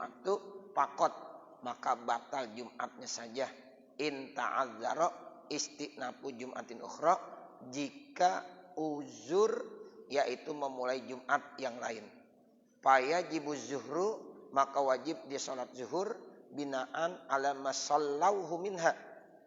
Jum'atu pakot, maka batal Jumatnya saja. In ta'azzara istinapu Jum'atin ukhra, jika uzur yaitu memulai Jumat yang lain. Fayajibuz zuhru, maka wajib dia salat zuhur binaan ala masallauhu minha,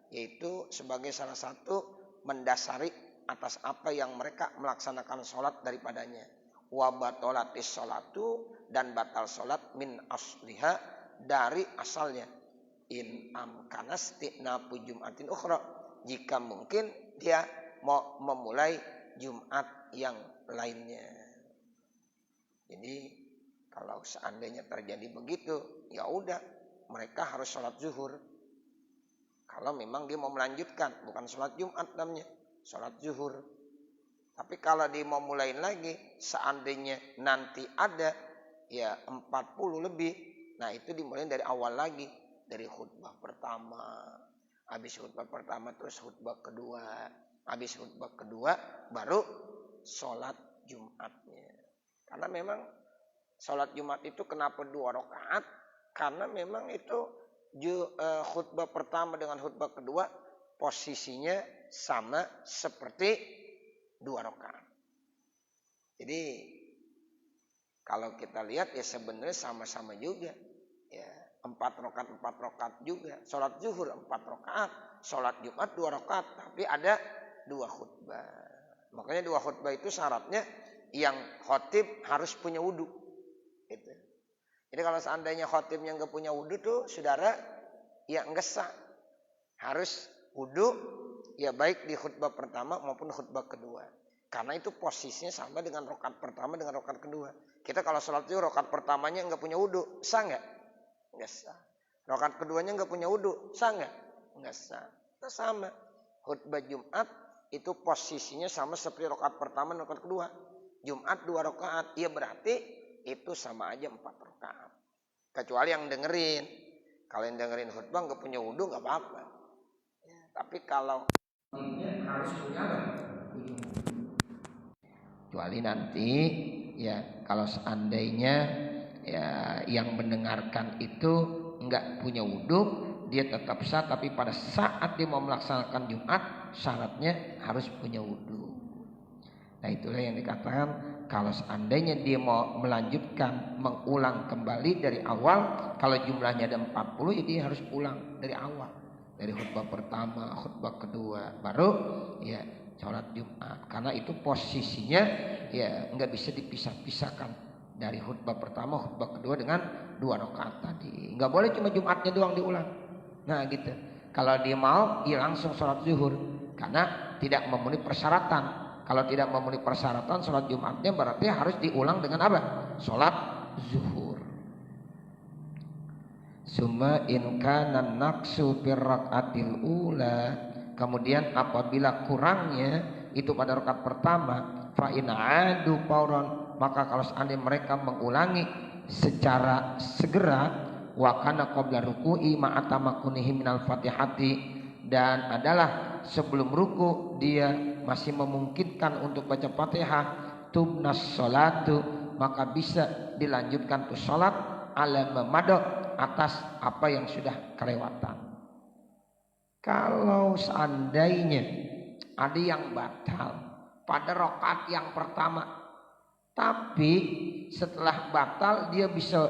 yaitu sebagai salah satu mendasari atas apa yang mereka melaksanakan salat daripadanya. Wa batolatis salatu, dan batal salat min asliha, dari asalnya. In amkana istinapu Jum'atin ukhra, jika mungkin dia mau memulai Jumat yang lainnya. Jadi kalau seandainya terjadi begitu, ya udah mereka harus sholat zuhur. Kalau memang dia mau melanjutkan, bukan sholat Jumat namanya, sholat zuhur. Tapi kalau dia mau mulain lagi, seandainya nanti ada ya 40 lebih, nah itu dimulai dari awal lagi, dari khutbah pertama. Habis khutbah pertama terus khutbah kedua. Habis khutbah kedua baru sholat Jumatnya. Karena memang sholat Jumat itu kenapa 2 rakaat? Karena memang itu khutbah pertama dengan khutbah kedua posisinya sama seperti 2 rakaat. Jadi kalau kita lihat ya sebenarnya sama-sama juga. Ya, 4 rakaat juga. Sholat zuhur 4 rakaat, sholat Jumat 2 rakaat, tapi ada 2 khutbah. Makanya 2 khutbah itu syaratnya yang khotib harus punya wudu. Gitu. Jadi kalau seandainya khotibnya nggak punya wudu tuh saudara, ya nggak sah. Harus wudu, ya baik di khutbah pertama maupun khutbah kedua. Karena itu posisinya sama dengan rakaat pertama dengan rakaat kedua. Kita kalau sholat zuhur rakaat pertamanya nggak punya wudu, sah nggak? Nggak sah. Rakaat keduanya nggak punya wudu, sah nggak? Nggak sah. Itu sama. Khutbah Jumat itu posisinya sama seperti rakaat pertama dan rakaat kedua. Jumat 2 rakaat, ya berarti itu sama aja 4 rakaat. Kecuali yang dengerin. Kalau yang dengerin khutbah nggak punya wudu nggak apa-apa. Ya, tapi kalau harus punya apa? Kecuali nanti ya kalau seandainya ya yang mendengarkan itu nggak punya wudu, dia tetap sah, tapi pada saat dia mau melaksanakan Jumat syaratnya harus punya wudu. Nah itulah yang dikatakan kalau seandainya dia mau melanjutkan mengulang kembali dari awal, kalau jumlahnya ada 40 ya dia harus ulang dari awal, dari khutbah pertama, khutbah kedua, baru ya sholat Jumat. Karena itu posisinya ya nggak bisa dipisah-pisahkan dari khutbah pertama, khutbah kedua dengan 2 rakaat tadi. Nggak boleh cuma Jumatnya doang diulang. Nah gitu. Kalau dia mau, ya langsung sholat zuhur karena tidak memenuhi persyaratan. Kalau tidak memenuhi persyaratan sholat Jumatnya berarti harus diulang dengan apa? Sholat zuhur. Summa in kana naqsu fir rakaatil ula, kemudian apabila kurangnya itu pada rakaat pertama, fa in adu fauran, maka kalau seandainya mereka mengulangi secara segera, wa kana qabla ruku'i ma atamakunihi minal fatihati, dan adalah sebelum ruku dia masih memungkinkan untuk baca Fatihah, tubnas sholatu, maka bisa dilanjutkan tuh sholat ala mamadok, atas apa yang sudah kelewatan. Kalau seandainya ada yang batal pada rakaat yang pertama, tapi setelah batal dia bisa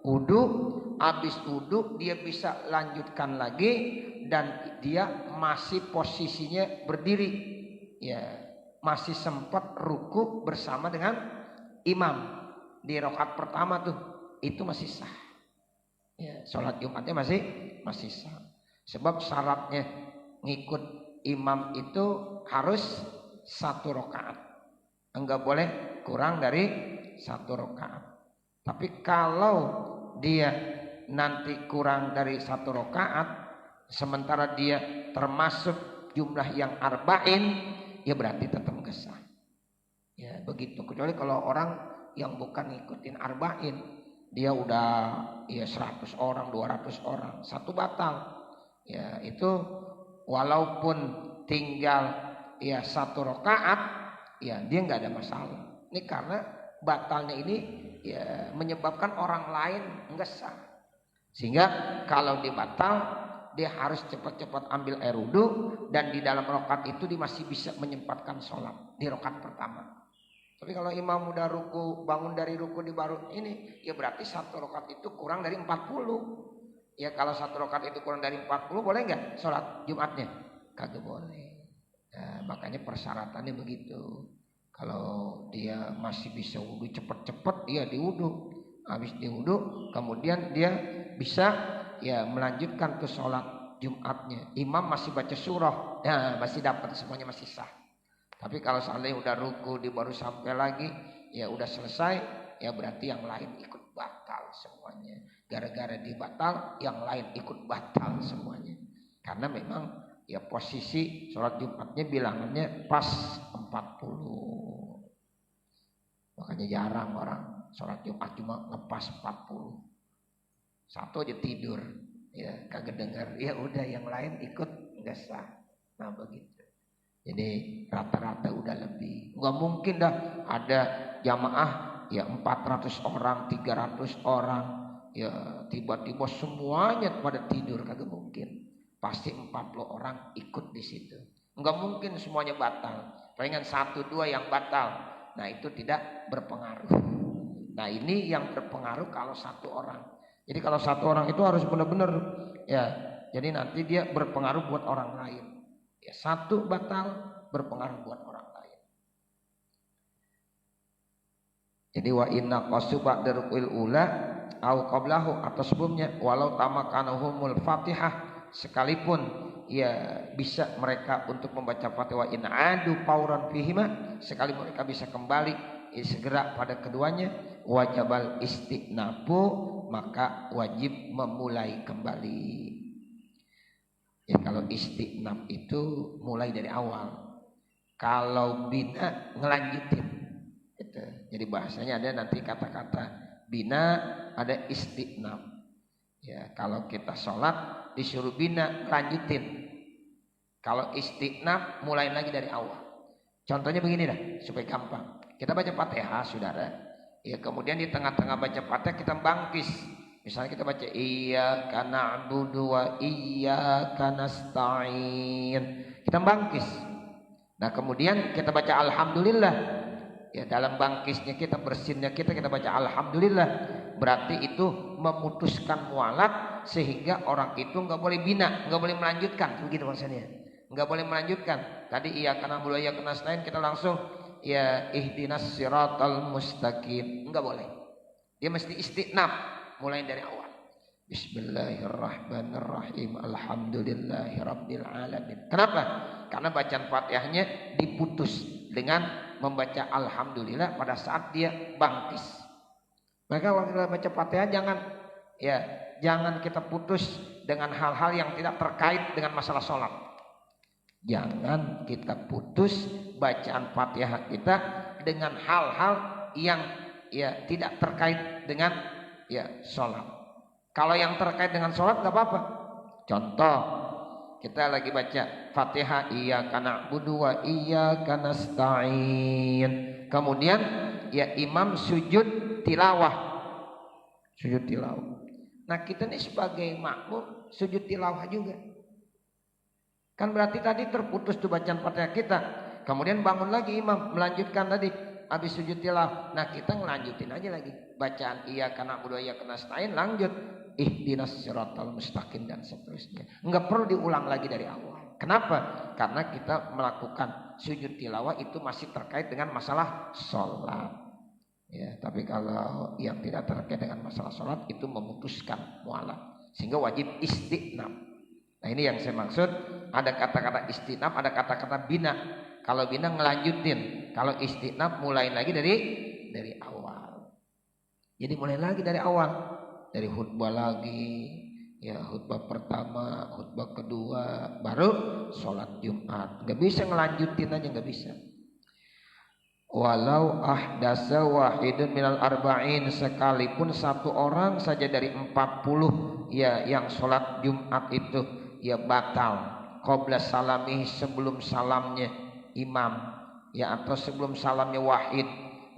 wudu, habis wudu dia bisa lanjutkan lagi dan dia masih posisinya berdiri, ya masih sempat ruku bersama dengan imam di rakaat pertama tuh, itu masih sah. Ya, sholat Jumatnya masih sah. Sebab syaratnya ngikut imam itu harus 1 rakaat, enggak boleh kurang dari 1 rakaat. Tapi kalau dia nanti kurang dari 1 rakaat, sementara dia termasuk jumlah yang arba'in, ya berarti tetap nggak sah. Ya begitu. Kecuali kalau orang yang bukan ngikutin arba'in, dia udah ya 100 orang, 200 orang, satu batal. Ya itu walaupun tinggal ya 1 rakaat, ya dia nggak ada masalah. Ini karena batalnya ini ya menyebabkan orang lain enggak sah. Sehingga kalau dia batal, dia harus cepat-cepat ambil air wudu, dan di dalam rakaat itu dia masih bisa menyempatkan sholat di rakaat pertama. Tapi kalau imam udah ruku, bangun dari ruku di baru ini, ya berarti satu rakaat itu kurang dari 40. Ya kalau satu rakaat itu kurang dari 40, boleh nggak sholat Jumatnya? Kagak boleh. Nah, makanya persyaratannya begitu. Kalau dia masih bisa wudu cepet-cepet, dia diwudu. Habis diwudu, kemudian dia bisa ya melanjutkan ke sholat Jumatnya. Imam masih baca surah, ya masih dapat, semuanya masih sah. Tapi kalau seandainya udah ruku, dia baru sampai lagi, ya udah selesai, ya berarti yang lain ikut batal semuanya. Gara-gara dia batal, yang lain ikut batal semuanya. Karena memang ya posisi sholat Jumatnya bilangannya pas 40. Makanya jarang orang sholat Jumat cuma ngepas 40. Satu aja tidur, ya kagak dengar, ya udah yang lain ikut nggak sah. Nah begitu. Jadi rata-rata udah lebih. Nggak mungkin dah ada jamaah ya 400 orang, 300 orang, ya tiba-tiba semuanya pada tidur, kagak mungkin. Pasti 40 orang ikut di situ. Nggak mungkin semuanya batal. Palingan 1-2 yang batal. Nah itu tidak berpengaruh. Nah ini yang berpengaruh kalau satu orang. Jadi kalau satu orang itu harus benar-benar ya. Jadi nanti dia berpengaruh buat orang lain. Ya satu batal berpengaruh buat orang lain. Jadi wa inna qasuba darul ula au qablahu, atau sebelumnya, walau tamakanahumul Fatihah, sekalipun ya bisa mereka untuk membaca Fatihah, in adu pauran fihima, sekali mereka bisa kembali segera pada keduanya, wajibal istiqnafu, maka wajib memulai kembali. Ya kalau istiqnaf itu mulai dari awal. Kalau bina ngelanjutin. Gitu. Jadi bahasanya ada nanti kata-kata bina, ada istiqnaf. Ya kalau kita sholat disuruh bina lanjutin. Kalau istiqnaf mulai lagi dari awal. Contohnya begini dah supaya gampang. Kita baca Fatihah, saudara. Ya kemudian di tengah-tengah baca Fatihah kita bangkis. Misalnya kita baca iyyaka na'budu wa iyyaka nasta'in. Kita bangkis. Nah, kemudian kita baca alhamdulillah. Ya dalam bangkisnya kita, bersinnya kita baca alhamdulillah. Berarti itu memutuskan mualat sehingga orang itu enggak boleh bina, enggak boleh melanjutkan. Begitu maksudnya. Enggak boleh melanjutkan. Tadi iyyaka na'budu wa iyyaka nasta'in kita langsung ya ihdinas siratal mustaqim. Enggak boleh. Dia mesti istiqnaf. Mulai dari awal. Bismillahirrahmanirrahim. Alhamdulillahirabbil alamin. Kenapa? Karena bacaan Fatihahnya diputus dengan membaca alhamdulillah pada saat dia bangkis. Maka waktu kita baca Fatihah jangan kita putus dengan hal-hal yang tidak terkait dengan masalah sholat. Jangan kita putus bacaan Fatihah kita dengan hal-hal yang ya tidak terkait dengan ya sholat. Kalau yang terkait dengan sholat nggak apa-apa. Contoh, kita lagi baca Fatihah iyyaka na'budu wa iyyaka nasta'in. Kemudian ya imam sujud tilawah. Sujud tilawah. Nah kita nih sebagai makmum sujud tilawah juga. Kan berarti tadi terputus tuh bacaan Fatihah kita. Kemudian bangun lagi imam melanjutkan tadi. Habis sujud tilawah, nah kita ngelanjutin aja lagi bacaan iyyaka na'budu wa iyyaka nasta'in, lanjut ihdinas siratal mustaqim dan seterusnya. Enggak perlu diulang lagi dari awal. Kenapa? Karena kita melakukan sujud tilawah itu masih terkait dengan masalah sholat. Ya, tapi kalau yang tidak terkait dengan masalah sholat itu memutuskan mualat, sehingga wajib istiqnaf. Nah ini yang saya maksud, ada kata-kata istiqnaf, ada kata-kata bina. Kalau bina ngelanjutin, kalau istiqnaf mulai lagi dari awal. Jadi mulai lagi dari awal, dari khutbah lagi, ya khutbah pertama, khutbah kedua, baru sholat Jumat. Gak bisa ngelanjutin aja, gak bisa. Walau ahdasa wahidun minal arba'in, sekalipun satu orang saja dari 40 ya yang sholat Jumat itu ya batal. Qabla salami, sebelum salamnya imam, ya atau sebelum salamnya wahid.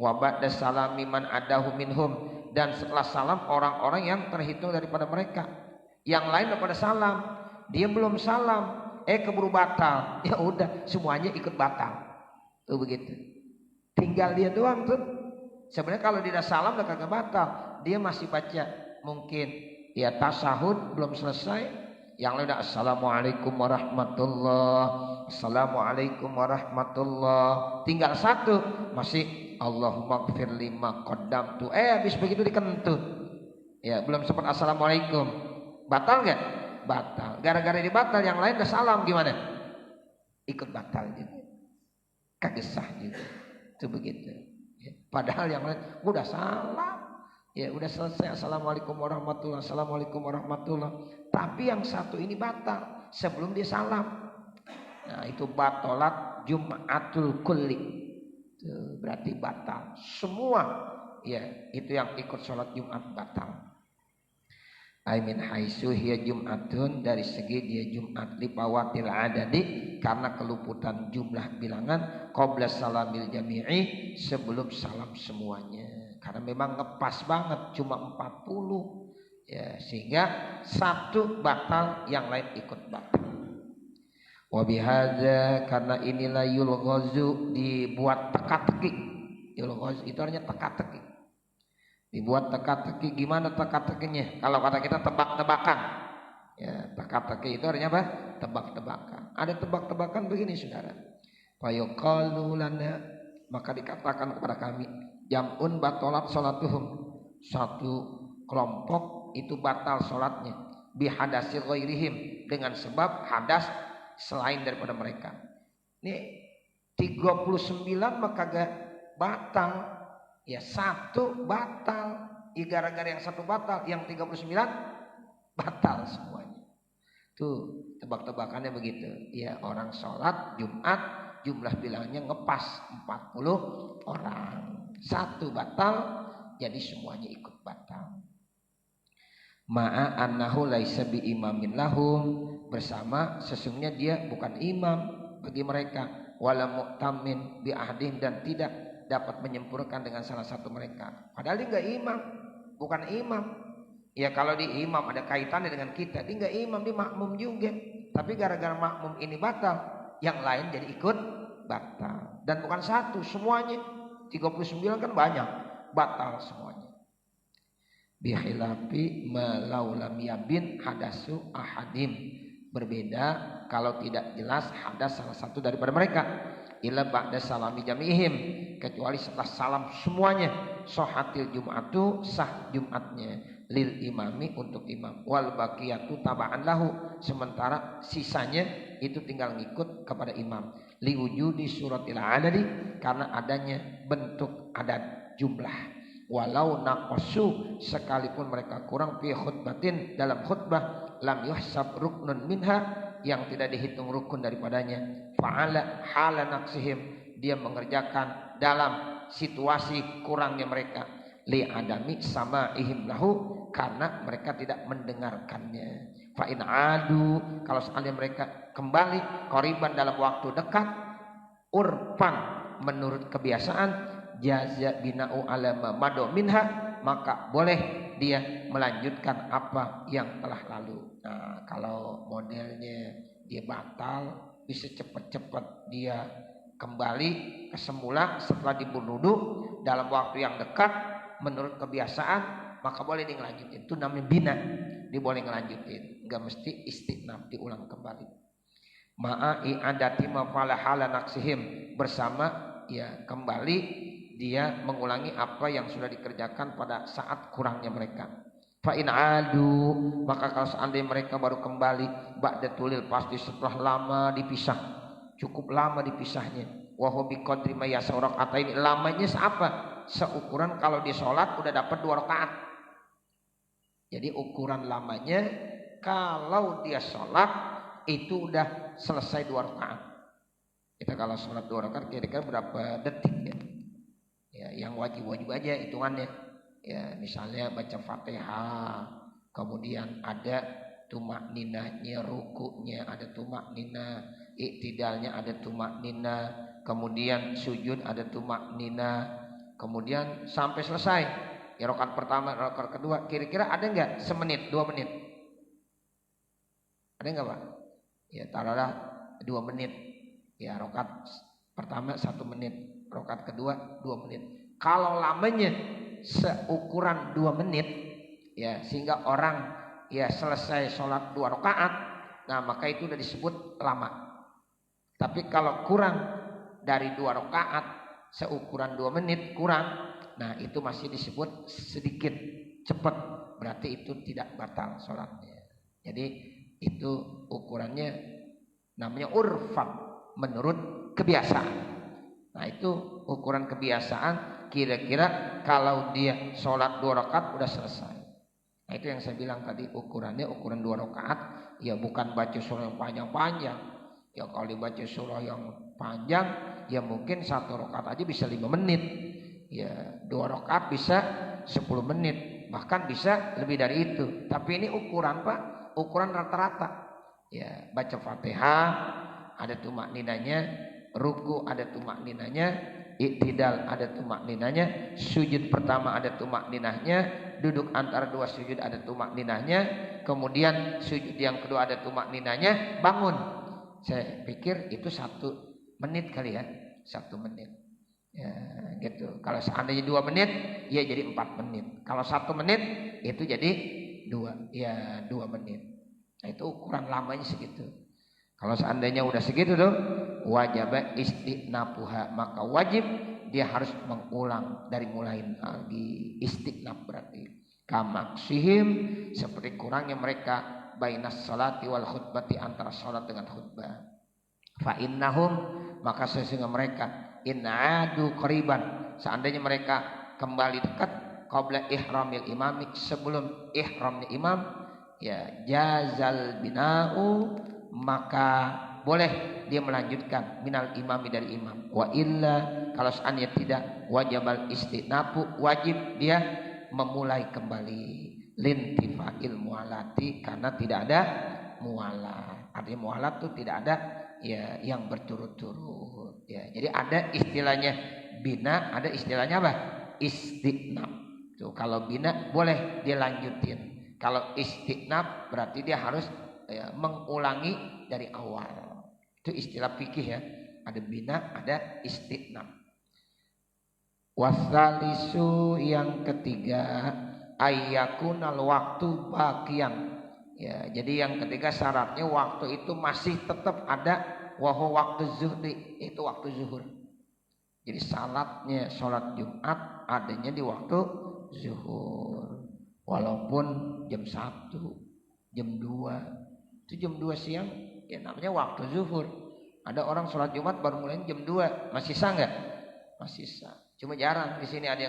wa ba'da salami man adahu minhum, dan setelah salam orang-orang yang terhitung daripada mereka. Yang lain udah pada salam, dia belum salam, keburu batal. Ya udah, semuanya ikut batal. Tuh begitu. Tinggal dia doang tuh. Sebenarnya kalau dia udah salam udah kagak batal. Dia masih baca mungkin ya tasahud belum selesai. Yang lain udah assalamualaikum warahmatullah, assalamualaikum warahmatullah. Tinggal satu masih Allahumma gfir lima qaddamtu. Habis begitu dikentut. Ya belum sempat assalamualaikum. Batal nggak? Batal. Gara-gara dibatal yang lain udah salam gimana? Ikut batal juga. Kagak sah juga. Itu begitu. Ya. Padahal yang lain udah salam. Ya udah selesai assalamualaikum warahmatullah, assalamualaikum warahmatullah. Tapi yang satu ini batal sebelum dia salam. Nah itu batalat Jum'atul kulli. Itu berarti batal semua. Ya itu yang ikut sholat Jumat batal. Aimin haitsu hiya Jum'atun, dari segi dia Jumat lipawatil adadi, karena keluputan jumlah bilangan, qabla salamil jami'i, sebelum salam semuanya. Karena memang ngepas banget cuma 40 ya, sehingga satu batal yang lain ikut batal. Wa bihadza, karena inilah yulghazu, dibuat teka-teki. Yulghazu itu artinya teka-teki. Dibuat teka-teki. Gimana teka-tekinya? Kalau kata kita tebak-tebakan. Ya, teka-teki itu artinya apa? Tebak-tebakan. Ada tebak-tebakan begini saudara. Fa yuqalu lana, maka dikatakan kepada kami, jam'un batalat salatuhum, satu kelompok itu batal salatnya, bihadasi ghairihim, dengan sebab hadas selain daripada mereka. Ini 39 maka gak batal. Ya satu batal. Ya gara-gara yang satu batal, yang 39 batal semuanya. Tuh tebak-tebakannya begitu. Ya orang sholat Jumat jumlah bilangnya ngepas 40 orang. Satu batal, jadi semuanya ikut batal. Ma'a annahu laisa bi imamin lahum, bersama sesungguhnya dia bukan imam bagi mereka, wala mu'tamin bi ahdin, dan tidak dapat menyempurnakan dengan salah satu mereka. Padahal dia enggak imam, bukan imam. Ya kalau di imam ada kaitannya dengan kita, dia enggak imam, dia makmum juga. Tapi gara-gara makmum ini batal, yang lain jadi ikut batal. Dan bukan satu, semuanya 39 kan banyak, batal semuanya. Bihilafi malau lam yabin hadasu ahadim, berbeda kalau tidak jelas hadas salah satu daripada mereka. Ila ba'da salami jami'ihim, kecuali setelah salam semuanya. Sohatil Jum'atu, sah Jumatnya, lil imami, untuk imam, wal baqiyatu taba'an lahu, sementara sisanya itu tinggal ngikut kepada imam. Li wujudi suratil adadi, karena adanya bentuk adat jumlah. Walau naqasu, sekalipun mereka kurang fi khutbatin, dalam khutbah, lam yuhsab ruknun minha, yang tidak dihitung rukun daripadanya. Fa'ala hala naqsihim, dia mengerjakan dalam situasi kurangnya mereka. Li adami sama'ihim lahu, karena mereka tidak mendengarkannya. Fa'in adu, kalau seandainya mereka kembali qoriban dalam waktu dekat, urfan, menurut kebiasaan, jaza bina'u alama mado minha, maka boleh dia melanjutkan apa yang telah lalu. Nah kalau modelnya dia batal, bisa cepat-cepat dia kembali ke semula setelah dibunuh dalam waktu yang dekat menurut kebiasaan, maka boleh dia ngelanjutin. Itu namanya bina, dia boleh ngelanjutin, nggak mesti istinaf, diulang kembali. Ma'a i'adati ma fala hala naqsihim, bersama ya kembali dia mengulangi apa yang sudah dikerjakan pada saat kurangnya mereka. Fa in adu, maka kalau seandainya mereka baru kembali ba'da tulil, pasti setelah lama dipisah, cukup lama dipisahnya. Wa huwa bi qadri ma yasawrak atain, lamanya seapa? Seukuran kalau dia sholat udah dapat 2 rakaat. Jadi ukuran lamanya kalau dia sholat itu udah selesai 2 rakaat. Kita kalau sholat 2 rakaat kira-kira berapa detik ya? Ya, yang wajib-wajib aja hitungannya. Ya, misalnya baca Fatihah, kemudian ada tumak ninahnya, rukunya ada tumak ninah, iktidalnya ada tumak ninah, kemudian sujud ada tumak ninah, kemudian sampai selesai. Ya rakaat pertama, rakaat kedua, kira-kira ada enggak semenit, 2 menit? Ada enggak, Pak? Ya taruhlah 2 menit. Ya rakaat pertama 1 menit, rakaat kedua 2 menit. Kalau lamanya seukuran 2 menit, ya sehingga orang ya selesai sholat 2 rakaat, nah maka itu udah disebut lama. Tapi kalau kurang dari 2 rakaat seukuran 2 menit kurang, nah itu masih disebut sedikit cepat, berarti itu tidak batal sholatnya. Jadi itu ukurannya namanya urfan, menurut kebiasaan. Nah itu ukuran kebiasaan, kira-kira kalau dia sholat 2 rakaat udah selesai. Nah itu yang saya bilang tadi, ukurannya ukuran 2 rakaat, ya bukan baca surah yang panjang-panjang. Ya kalau dibaca surah yang panjang, ya mungkin 1 rakaat aja bisa 5 menit. Ya 2 rakaat bisa 10 menit, bahkan bisa lebih dari itu. Tapi ini ukuran, Pak, ukuran rata-rata. Ya baca Fatihah ada tumak ninanya, ruku ada tumak ninanya, i'tidal ada tumak ninanya, sujud pertama ada tumak ninahnya, duduk antara 2 sujud ada tumak ninahnya, kemudian sujud yang kedua ada tumak ninahnya, bangun. Saya pikir itu 1 menit kali ya, 1 menit. Ya gitu. Kalau seandainya 2 menit, ya jadi 4 menit. Kalau 1 menit itu jadi 2 menit. Nah itu ukuran lamanya segitu. Kalau seandainya udah segitu tuh, wajib istiqnapuha, maka wajib dia harus mengulang dari mulai lagi. Istiqnab berarti kamaksihim, seperti kurangnya mereka bainas salati wal khutbati, antara salat dengan khutbah. Fa innahum, maka sesungguhnya mereka in adu qariban, seandainya mereka kembali dekat qabla ihramil imami, sebelum ihramnya imam, ya jazal bina'u, maka boleh dia melanjutkan minal imami, dari imam. Wa illa, kalau seandainya tidak, wajibal istinapu, wajib dia memulai kembali lintifa'il mualati, karena tidak ada mualat. Artinya mualat itu tidak ada ya yang berturut-turut. Ya, jadi ada istilahnya bina, ada istilahnya apa? Istiqnab. Tuh, kalau bina boleh dia lanjutin. Kalau istiqnab berarti dia harus ya, mengulangi dari awal. Itu istilah fikih ya. Ada bina, ada istiqnab. Wasalisu, yang ketiga, ayyakunal waktu bagian. Ya, jadi yang ketiga syaratnya waktu itu masih tetap ada, wahu waktu zuhri, itu waktu zuhur. Jadi salatnya sholat Jumat adanya di waktu zuhur, walaupun jam 1, jam 2, itu jam 2 siang ya namanya waktu zuhur. Ada orang sholat Jumat baru mulai jam 2, masih sah nggak? Masih sah. Cuma jarang di sini ada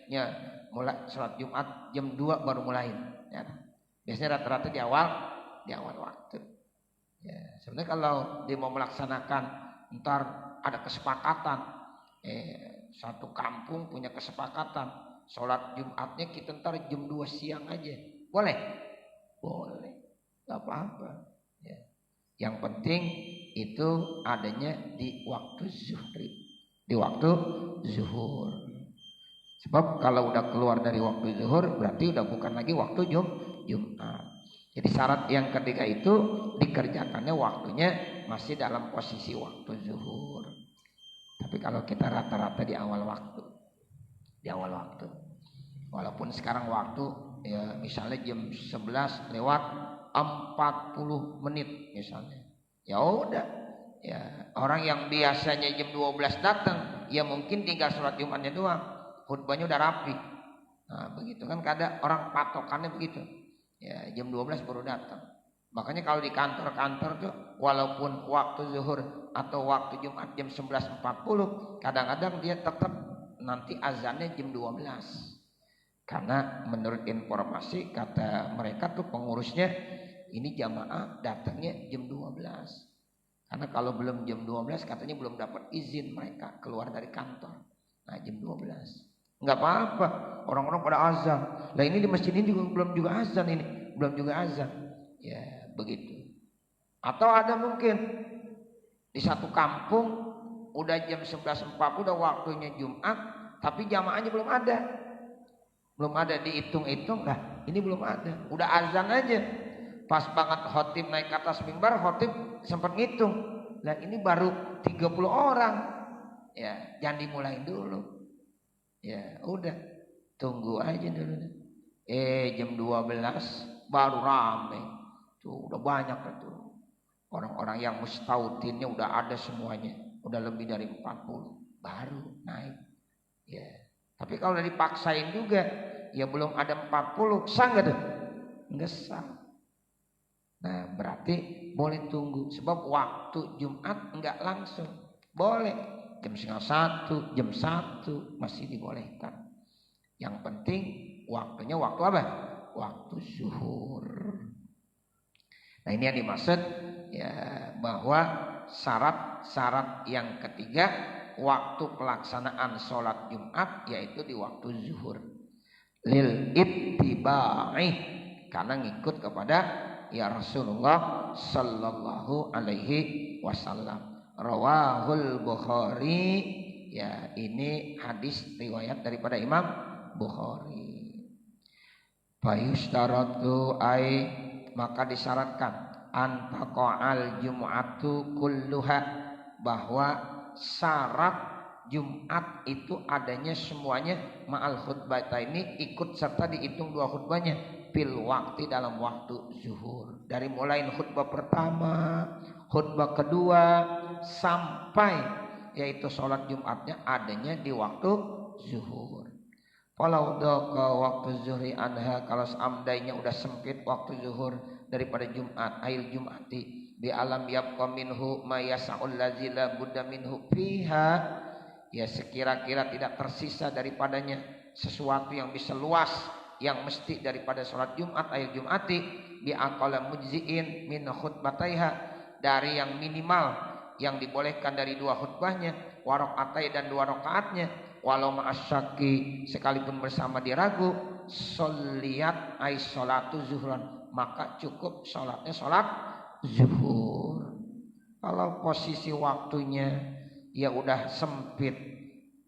yang mulai sholat Jumat jam 2 baru mulai. Ya. Biasanya rata-rata di awal waktu. Ya, sebenarnya kalau dia mau melaksanakan, ntar ada kesepakatan, satu kampung punya kesepakatan, sholat Jumatnya kita ntar jam 2 siang aja, boleh? Boleh, nggak apa-apa. Ya. Yang penting itu adanya di waktu zuhri, di waktu zuhur. Sebab kalau udah keluar dari waktu zuhur berarti udah bukan lagi waktu Jumat. Jadi syarat yang ketiga itu dikerjakannya waktunya masih dalam posisi waktu zuhur. Tapi kalau kita rata-rata di awal waktu, walaupun sekarang waktu ya misalnya jam 11 lewat 40 menit misalnya, ya udah, ya orang yang biasanya jam 12 datang, ya mungkin tinggal sholat Jumatnya doang, khutbahnya udah rapi. Nah begitu kan, kadang orang patokannya begitu. Ya jam 12 baru datang. Makanya kalau di kantor-kantor tuh, walaupun waktu zuhur atau waktu Jumat jam 11.40, kadang-kadang dia tetap nanti azannya jam 12. Karena menurut informasi kata mereka tuh pengurusnya, ini jamaah datangnya jam 12. Karena kalau belum jam 12 katanya belum dapat izin mereka keluar dari kantor. Nah jam 12. Enggak apa-apa, orang-orang pada azan. Lah ini di masjid ini belum juga azan ini, belum juga azan. Ya, begitu. Atau ada mungkin di satu kampung udah jam 11.40 udah waktunya Jumat, tapi jamaahnya belum ada. Belum ada dihitung-hitung lah, ini belum ada. Udah azan aja. Pas banget khotib naik ke atas mimbar, khotib sempat ngitung. Lah ini baru 30 orang. Ya, jangan dimulain dulu. Ya, udah. Tunggu aja dulu. Jam 12 baru rame. Tuh udah banyak tuh. Orang-orang yang mustautinnya udah ada semuanya. Udah lebih dari 40. Baru naik. Ya. Tapi kalau udah dipaksain juga, ya belum ada 40, sah nggak tuh? Nggak sah. Nah berarti boleh tunggu, sebab waktu Jumat nggak langsung, boleh jam 12:30, jam 1 masih dibolehkan. Yang penting waktunya waktu apa? Waktu zuhur. Nah ini yang dimaksud ya, bahwa syarat-syarat yang ketiga waktu pelaksanaan sholat Jumat yaitu di waktu zuhur. Lil ittiba'i, karena ngikut kepada ya Rasulullah sallallahu alaihi wasallam. Rawahul Bukhari, ya ini hadis riwayat daripada Imam Bukhari. Fayustaratu ai, maka disyaratkan antaqa'al jum'atu kulluha, bahwa syarat Jumat itu adanya semuanya ma'al khutbah ini, ikut serta dihitung dua khutbahnya fil waktu, dalam waktu zuhur. Dari mulai khutbah pertama, khutbah kedua sampai yaitu sholat Jumatnya adanya di waktu zuhur. Walau doka waktu zuhri anha, kalau seandainya udah sempit waktu zuhur daripada Jumat, ail Jumati bi alam yabqa minhu ma yas'ul ladzi la budda minhu fiha, ya sekira-kira tidak tersisa daripadanya sesuatu yang bisa luas yang mesti daripada sholat Jumat ail Jumati bi aqala mujziin min khutbataiha, dari yang minimal yang dibolehkan dari dua khutbahnya, warokaatai dan dua rokaatnya, walau ma'asyaki sekalipun bersama diragu, sholiyat ay sholatu zuhran, maka cukup sholatnya sholat zuhur. Kalau posisi waktunya ya udah sempit,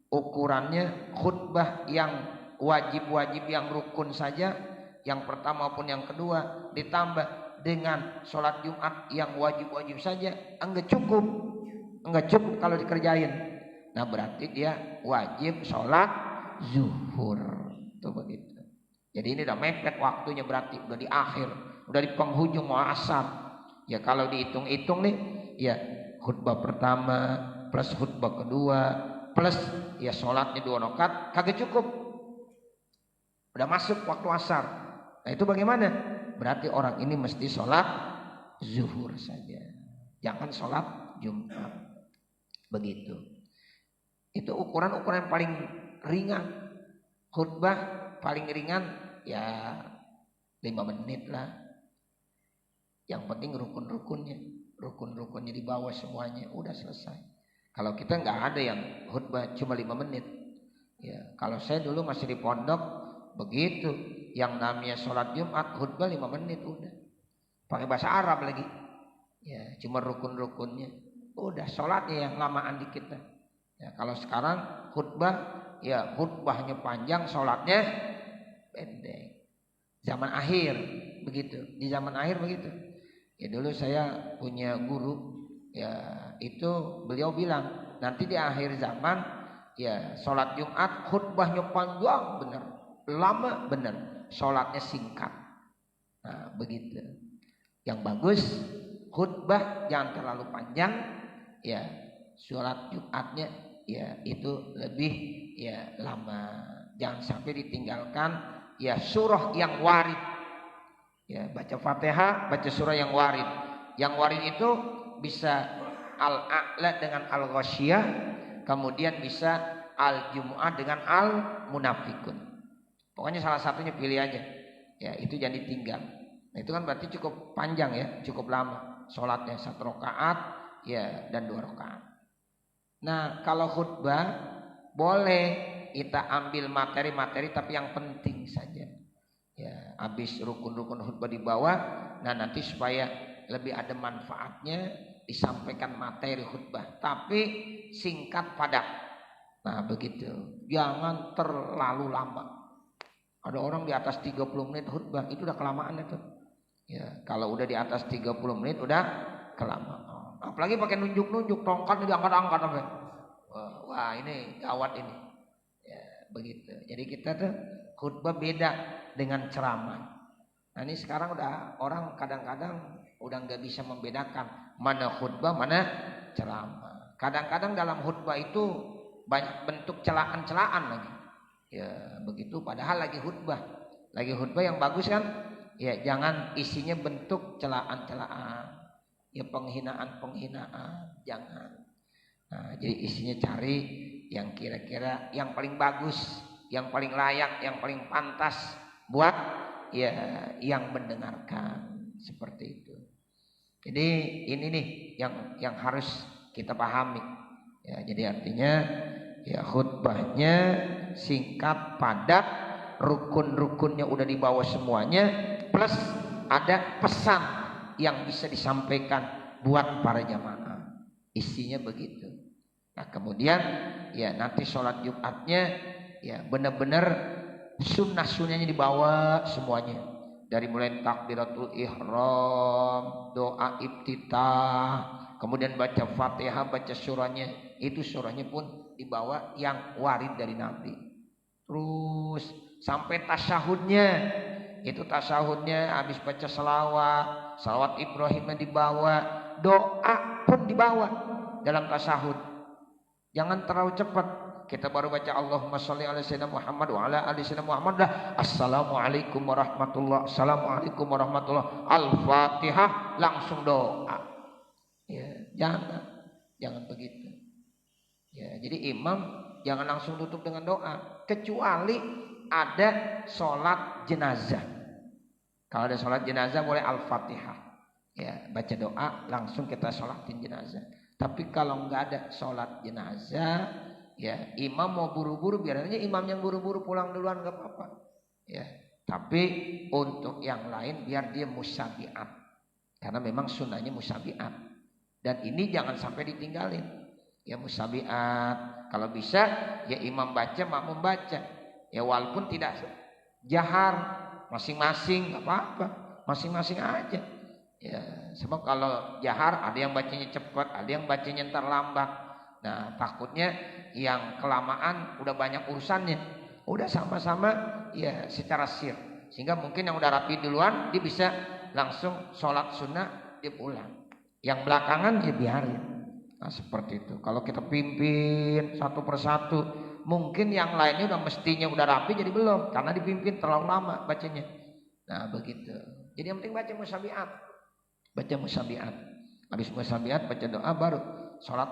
ukurannya khutbah yang wajib-wajib yang rukun saja, yang pertama maupun yang kedua, ditambah dengan sholat Jumat yang wajib-wajib saja, enggak cukup kalau dikerjain. Nah berarti dia wajib sholat zuhur. Tuh begitu. Jadi ini udah mepet waktunya, berarti udah di akhir, udah di penghujung mau asar. Ya kalau dihitung-hitung nih, ya khutbah pertama plus khutbah kedua plus ya sholatnya 2 rakaat kagak cukup. Udah masuk waktu asar. Nah itu bagaimana? Berarti orang ini mesti sholat zuhur saja, jangan sholat Jumat. Begitu. Itu ukuran-ukuran paling ringan. Khutbah paling ringan ya 5 menit lah. Yang penting rukun-rukunnya dibawa semuanya, udah selesai. Kalau kita nggak ada yang khutbah cuma 5 menit. Ya, kalau saya dulu masih di pondok begitu, yang namanya sholat Jumat khutbah 5 menit udah. Pakai bahasa Arab lagi. Ya, cuma rukun-rukunnya. Udah sholatnya yang lamaan dikit lah. Ya, kalau sekarang khutbah ya khutbahnya panjang, sholatnya pendek. Zaman akhir begitu. Di zaman akhir begitu. Ya dulu saya punya guru, ya itu beliau bilang nanti di akhir zaman ya sholat Jumat khutbahnya panjang bener, lama bener, sholatnya singkat. Nah begitu. Yang bagus khutbah jangan terlalu panjang, ya sholat Jumatnya ya itu lebih ya lama. Jangan sampai ditinggalkan ya surah yang warid. Ya, baca Fatihah, baca surah yang warid. Yang warid itu bisa Al-A'la dengan Al-Ghasyiyah, kemudian bisa Al-Jumu'ah dengan Al-Munafikun. Pokoknya salah satunya pilih aja. Ya, itu jangan ditinggal. Nah, itu kan berarti cukup panjang ya, cukup lama. Sholatnya 1 rakaat ya dan 2 rakaat. Nah, kalau khutbah boleh kita ambil materi-materi tapi yang penting saja. Ya, habis rukun-rukun khutbah dibawa, nah nanti supaya lebih ada manfaatnya disampaikan materi khutbah, tapi singkat padat. Nah begitu, jangan terlalu lama. Ada orang di atas 30 menit khutbah, itu udah kelamaan itu. Ya, kalau udah di atas 30 menit udah kelamaan. Apalagi pakai nunjuk-nunjuk, tongkat diangkat-angkat sampai. Wah, ini gawat ini. Ya, begitu. Jadi kita tuh khutbah beda dengan ceramah. Nah, ini sekarang udah orang kadang-kadang udah nggak bisa membedakan mana khutbah, mana ceramah. Kadang-kadang dalam khutbah itu banyak bentuk celaan-celaan lagi. Ya, begitu padahal lagi khutbah. Lagi khutbah yang bagus kan? Ya, jangan isinya bentuk celaan-celaan. Ya, penghinaan-penghinaan, jangan. Nah, jadi isinya cari yang kira-kira yang paling bagus, yang paling layak, yang paling pantas buat ya yang mendengarkan, seperti itu. Jadi ini nih yang harus kita pahami. Ya, jadi artinya ya khutbahnya singkat, padat, rukun-rukunnya udah dibawa semuanya, plus ada pesan yang bisa disampaikan buat para jamaah. Isinya begitu. Nah, kemudian ya nanti sholat Jumatnya ya benar-benar sunnah-sunnahnya dibawa semuanya. Dari mulai takbiratul ihram, doa iftitah, kemudian baca Fatihah, baca surahnya. Itu surahnya pun dibawa yang warid dari Nabi. Terus sampai tasyahudnya. Itu tasyahudnya habis baca salawat Ibrahimnya dibawa, doa pun dibawa dalam tasyahud. Jangan terlalu cepat. Kita baru baca Allahumma sholli ala sayyidina Muhammad wa ala ali sayyidina Muhammad dah. Assalamualaikum warahmatullahi. Assalamualaikum warahmatullahi. Al-Fatihah langsung doa. Ya, jangan begitu. Ya, jadi imam jangan langsung tutup dengan doa, kecuali ada sholat jenazah. Kalau ada sholat jenazah boleh Al-Fatihah. Ya, baca doa langsung kita sholatin jenazah. Tapi kalau nggak ada sholat jenazah, ya imam mau buru-buru, biar aja imam yang buru-buru pulang duluan nggak apa-apa. Ya, tapi untuk yang lain biar dia musabiat, karena memang sunnahnya musabiat. Dan ini jangan sampai ditinggalin. Ya musabiat, kalau bisa ya imam baca, makmum baca. Ya walaupun tidak jahar, masing-masing nggak apa-apa, masing-masing aja. Ya, sebab kalau jahar ada yang bacanya cepat, ada yang bacanya ntar lambat. Nah, takutnya yang kelamaan udah banyak urusannya, udah sama-sama ya secara sir, sehingga mungkin yang udah rapi duluan dia bisa langsung sholat sunnah dia pulang. Yang belakangan ya biarin. Nah, seperti itu. Kalau kita pimpin satu persatu, mungkin yang lainnya udah mestinya udah rapi jadi belum, karena dipimpin terlalu lama bacanya. Nah, begitu. Jadi yang penting baca musabiat. Baca musabiat. Habis musabiat baca doa baru sholat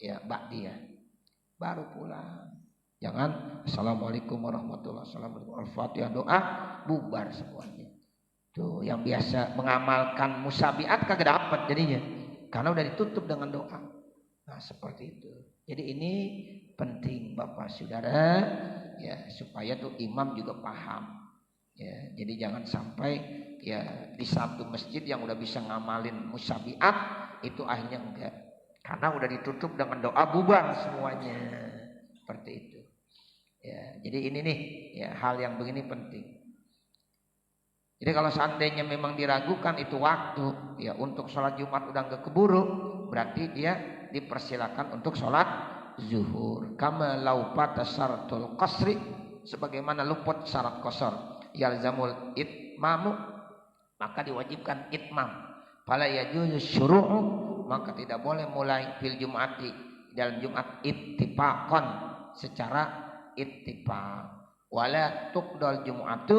ya ba'diyah. Baru pulang. Jangan assalamualaikum warahmatullahi wabarakatuh, Al-Fatihah, doa, bubar semuanya. Tuh yang biasa mengamalkan musabiat kagak dapat jadinya, karena udah ditutup dengan doa. Nah, seperti itu. Jadi ini penting Bapak Saudara ya, supaya tuh imam juga paham. Ya, jadi jangan sampai ya di satu masjid yang udah bisa ngamalin musabiat itu akhirnya enggak, karena udah ditutup dengan doa, bubar semuanya. Seperti itu. Ya, jadi ini nih ya hal yang begini penting. Jadi kalau seandainya memang diragukan itu waktu ya untuk sholat Jumat udah enggak keburu, berarti dia dipersilakan untuk sholat zuhur. Kama laupata syaratul qasri, sebagaimana luput syarat qasar. Yalzamul itmamu, maka diwajibkan itmam. Fala yajuzu syuru'u, maka tidak boleh mulai fil jum'ati, dalam Jumat ittifaqan, secara ittifaq. Wala tuqdal jum'atu,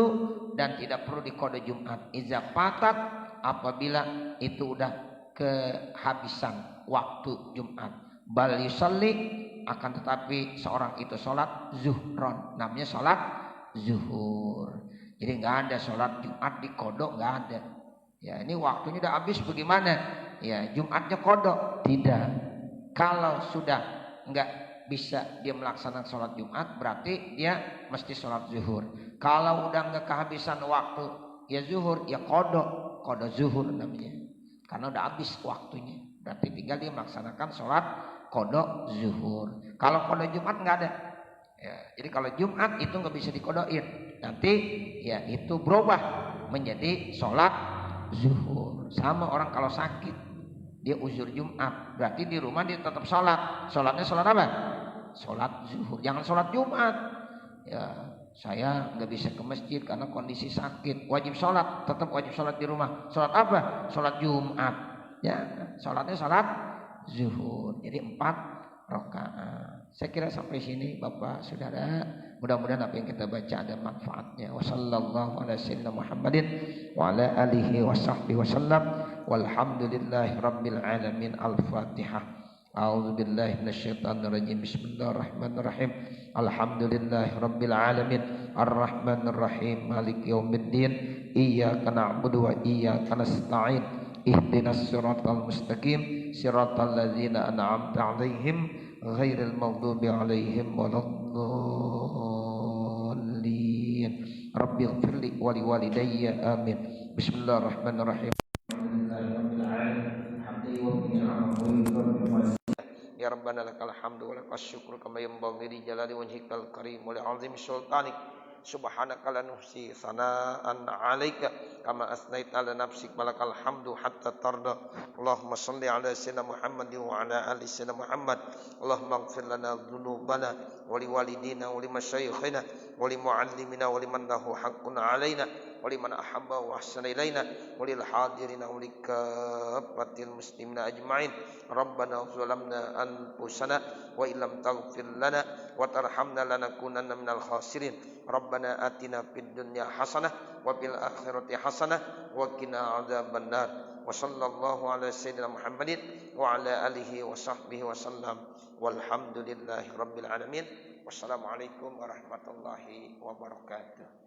dan tidak perlu diqada Jumat iza fatat, apabila itu udah kehabisan waktu Jumat. Bal yusalli, akan tetapi seorang itu sholat zuhron, namanya sholat zuhur. Jadi nggak ada sholat Jumat di kodok, nggak ada. Ya ini waktunya udah habis bagaimana? Ya Jumatnya kodok? Tidak. Kalau sudah nggak bisa dia melaksanakan sholat Jumat, berarti dia mesti sholat zuhur. Kalau udah nggak kehabisan waktu ya zuhur, ya kodok zuhur namanya. Karena udah habis waktunya. Berarti tinggal dia melaksanakan sholat kodok zuhur. Kalau kodok Jumat nggak ada. Ya, jadi kalau Jumat itu nggak bisa dikodokin. Nanti ya itu berubah menjadi sholat zuhur. Sama orang kalau sakit, dia uzur Jumat, berarti di rumah dia tetap sholat. Sholatnya sholat apa? Sholat zuhur. Jangan sholat Jumat. Ya, saya nggak bisa ke masjid karena kondisi sakit. Wajib sholat, tetap wajib sholat di rumah. Sholat apa? Sholat Jumat. Ya, sholatnya sholat zuhur. Jadi 4 rakaat. Saya kira sampai sini Bapak Saudara. Mudah-mudahan apa yang kita baca ada manfaatnya. Wassallallahu ala sayyidina Muhammadin wa ala alihi wa sahbihi wasallam. Walhamdulillahi rabbil alamin. Al-Fatihah. A'udzu billahi minasyaitonir rajim. Bismillahirrahmanirrahim. Alhamdulillahi rabbil alamin. Arrahmanir rahim. Maliki yaumiddin. Iyyaka na'budu wa iyyaka nasta'in. Ihdinas siratal mustaqim. Siratal ladzina an'amta 'alaihim ghairil maghdubi 'alaihim waladdallin. Rabbighfirli wa liwalidayya amin. Bismillahirrahmanirrahim. Ya Rabbana lakal hamdu wa lakas syukru kama yanbaghi li jalali wajhikal karim wa li 'azimi sultanik. Subhanaka la nuhsi sana'an 'alaika kama asnaita ala nafsik balakal hamdu hatta tarda. Allahumma shalli ala sayyidina Muhammadin wa ala ali sayyidina Muhammad. Allahumma ighfir lana dhunubana wa li walidina wa li masyayikhina wa li muallimina wa liman lahu haqqun 'alaina wa liman ahabba wa ahsana ilaina wa lil hadirina wa likaffatil muslimina ajma'in. Rabbana zalamna anfusana wa illam taghfir lana wa tarhamna lanakunanna minal khasirin. Rabbana atina fid dunya hasanah wa fil akhirati hasanah wa qina adzabannar. Wa sallallahu ala sayyidina Muhammadin wa ala alihi wa sahbihi wasallam. Walhamdulillahi rabbil alamin. Wassalamualaikum warahmatullahi wabarakatuh.